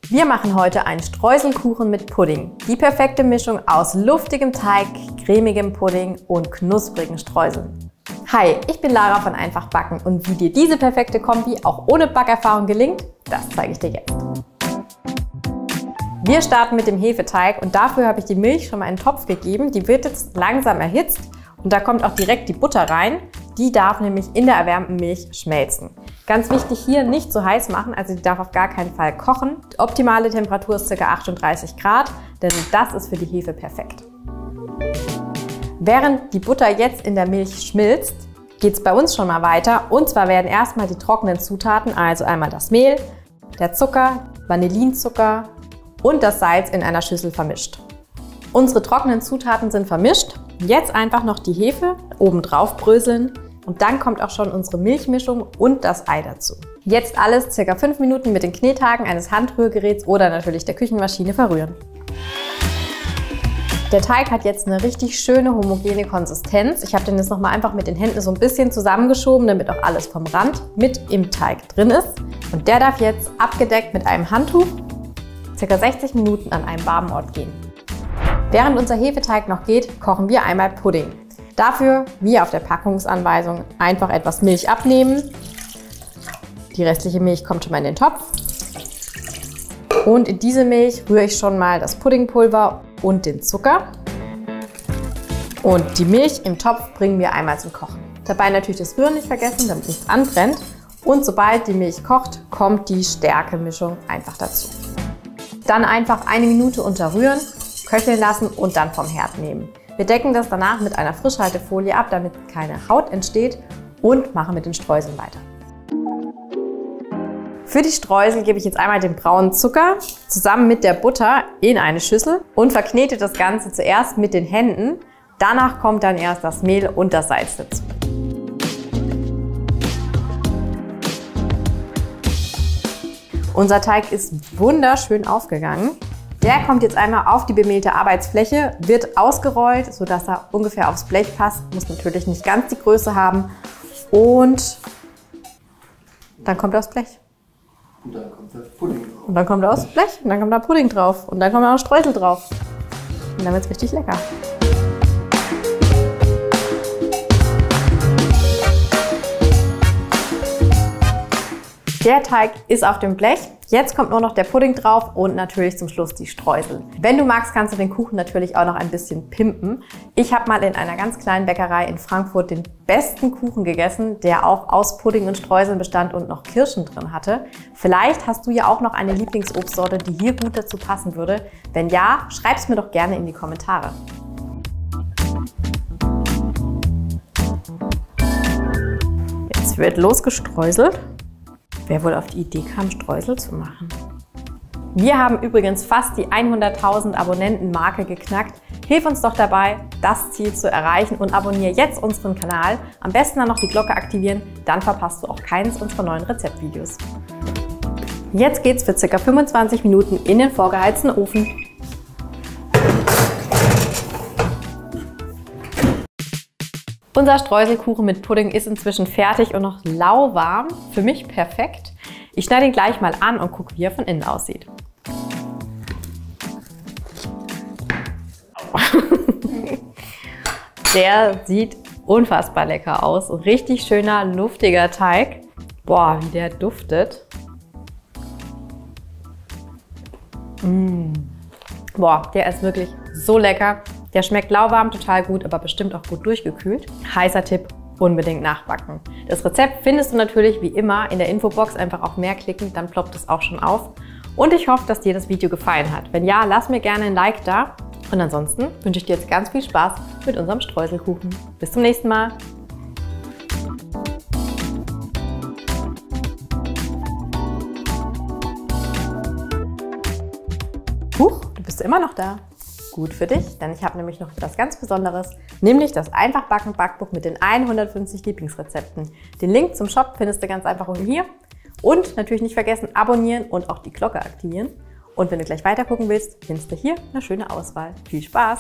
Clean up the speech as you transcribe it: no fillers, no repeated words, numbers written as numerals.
Wir machen heute einen Streuselkuchen mit Pudding. Die perfekte Mischung aus luftigem Teig, cremigem Pudding und knusprigen Streuseln. Hi, ich bin Lara von Einfach Backen und wie dir diese perfekte Kombi auch ohne Backerfahrung gelingt, das zeige ich dir jetzt. Wir starten mit dem Hefeteig und dafür habe ich die Milch schon mal in den Topf gegeben. Die wird jetzt langsam erhitzt und da kommt auch direkt die Butter rein. Die darf nämlich in der erwärmten Milch schmelzen. Ganz wichtig hier nicht zu heiß machen, also die darf auf gar keinen Fall kochen. Die optimale Temperatur ist ca. 38 Grad, denn das ist für die Hefe perfekt. Während die Butter jetzt in der Milch schmilzt, geht es bei uns schon mal weiter. Und zwar werden erstmal die trockenen Zutaten, also einmal das Mehl, der Zucker, Vanillinzucker und das Salz in einer Schüssel vermischt. Unsere trockenen Zutaten sind vermischt. Jetzt einfach noch die Hefe oben drauf bröseln. Und dann kommt auch schon unsere Milchmischung und das Ei dazu. Jetzt alles ca. 5 Minuten mit den Knethaken eines Handrührgeräts oder natürlich der Küchenmaschine verrühren. Der Teig hat jetzt eine richtig schöne homogene Konsistenz. Ich habe den jetzt nochmal einfach mit den Händen so ein bisschen zusammengeschoben, damit auch alles vom Rand mit im Teig drin ist. Und der darf jetzt abgedeckt mit einem Handtuch ca. 60 Minuten an einem warmen Ort gehen. Während unser Hefeteig noch geht, kochen wir einmal Pudding. Dafür, wie auf der Packungsanweisung, einfach etwas Milch abnehmen. Die restliche Milch kommt schon mal in den Topf. Und in diese Milch rühre ich schon mal das Puddingpulver und den Zucker. Und die Milch im Topf bringen wir einmal zum Kochen. Dabei natürlich das Rühren nicht vergessen, damit nichts anbrennt. Und sobald die Milch kocht, kommt die Stärkemischung einfach dazu. Dann einfach 1 Minute unterrühren, köcheln lassen und dann vom Herd nehmen. Wir decken das danach mit einer Frischhaltefolie ab, damit keine Haut entsteht und machen mit den Streuseln weiter. Für die Streusel gebe ich jetzt einmal den braunen Zucker zusammen mit der Butter in eine Schüssel und verknete das Ganze zuerst mit den Händen. Danach kommt dann erst das Mehl und das Salz dazu. Unser Teig ist wunderschön aufgegangen. Der kommt jetzt einmal auf die bemehlte Arbeitsfläche, wird ausgerollt, sodass er ungefähr aufs Blech passt. Muss natürlich nicht ganz die Größe haben. Und dann kommt er aufs Blech. Und dann kommt der Pudding drauf. Und dann kommt er aufs Blech und dann kommt da Pudding drauf. Und dann kommt auch Streusel drauf. Und dann wird es richtig lecker. Der Teig ist auf dem Blech. Jetzt kommt nur noch der Pudding drauf und natürlich zum Schluss die Streusel. Wenn du magst, kannst du den Kuchen natürlich auch noch ein bisschen pimpen. Ich habe mal in einer ganz kleinen Bäckerei in Frankfurt den besten Kuchen gegessen, der auch aus Pudding und Streuseln bestand und noch Kirschen drin hatte. Vielleicht hast du ja auch noch eine Lieblingsobstsorte, die hier gut dazu passen würde. Wenn ja, schreib es mir doch gerne in die Kommentare. Jetzt wird losgestreuselt. Wer wohl auf die Idee kam, Streusel zu machen? Wir haben übrigens fast die 100.000 Abonnenten-Marke geknackt. Hilf uns doch dabei, das Ziel zu erreichen und abonniere jetzt unseren Kanal. Am besten dann noch die Glocke aktivieren, dann verpasst du auch keins unserer neuen Rezeptvideos. Jetzt geht's für ca. 25 Minuten in den vorgeheizten Ofen. Unser Streuselkuchen mit Pudding ist inzwischen fertig und noch lauwarm. Für mich perfekt. Ich schneide ihn gleich mal an und gucke, wie er von innen aussieht. Der sieht unfassbar lecker aus. Richtig schöner, luftiger Teig. Boah, wie der duftet. Boah, der ist wirklich so lecker. Der schmeckt lauwarm, total gut, aber bestimmt auch gut durchgekühlt. Heißer Tipp, unbedingt nachbacken. Das Rezept findest du natürlich wie immer in der Infobox. Einfach auf mehr klicken, dann ploppt es auch schon auf. Und ich hoffe, dass dir das Video gefallen hat. Wenn ja, lass mir gerne ein Like da. Und ansonsten wünsche ich dir jetzt ganz viel Spaß mit unserem Streuselkuchen. Bis zum nächsten Mal. Huch, du bist immer noch da. Gut für dich, denn ich habe nämlich noch etwas ganz Besonderes, nämlich das Einfach Backen Backbuch mit den 150 Lieblingsrezepten. Den Link zum Shop findest du ganz einfach unten hier. Und natürlich nicht vergessen, abonnieren und auch die Glocke aktivieren. Und wenn du gleich weiter gucken willst, findest du hier eine schöne Auswahl. Viel Spaß!